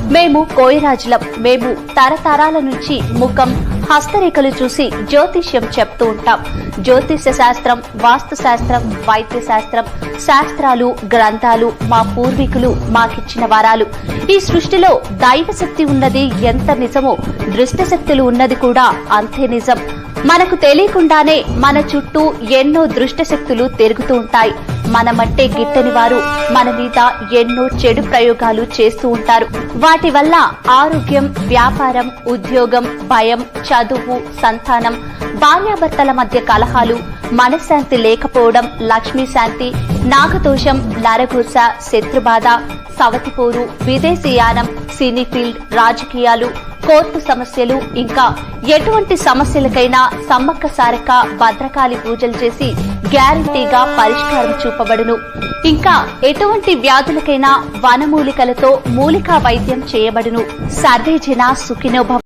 మేము కోయరాజులం. మేము తరతరాల నుంచి ముఖం హస్తరేఖలు చూసి జ్యోతిష్యం చెప్తూ ఉంటాం. జ్యోతిష శాస్త్రం, వాస్తు శాస్త్రం, వైద్య శాస్త్రం, శాస్త్రాలు, గ్రంథాలు మా పూర్వీకులు మాకిచ్చిన వరాలు. ఈ సృష్టిలో దైవశక్తి ఉన్నది ఎంత నిజమో దృష్టశక్తులు ఉన్నది కూడా అంతే నిజం. మనకు తెలియకుండానే మన చుట్టూ ఎన్నో దృష్టశక్తులు తిరుగుతూ ఉంటాయి. మనమంటే గిట్టని వారు మన మీద ఎన్నో చెడు ప్రయోగాలు చేస్తూ ఉంటారు. వాటి వల్ల ఆరోగ్యం, వ్యాపారం, ఉద్యోగం, భయం, చదువు, సంతానం, భార్యాభర్తల మధ్య కలహాలు, మనశ్శాంతి లేకపోవడం, లక్ష్మీ శాంతి, నాగదోషం, నరఘోష, శత్రుబాధ, సవతిపోరు, విదేశీయానం, సినీ ఫీల్డ్, రాజకీయాలు, కోర్టు సమస్యలు, ఇంకా ఎటువంటి సమస్యలకైనా సమ్మక్క సారక్క భద్రకాళి పూజలు చేసి గ్యారంటీగా పరిష్కారం చూపబడును. ఇంకా ఎటువంటి వ్యాధులకైనా వనమూలికలతో మూలికా వైద్యం చేయబడును. సర్వే జన సుఖినో భవ.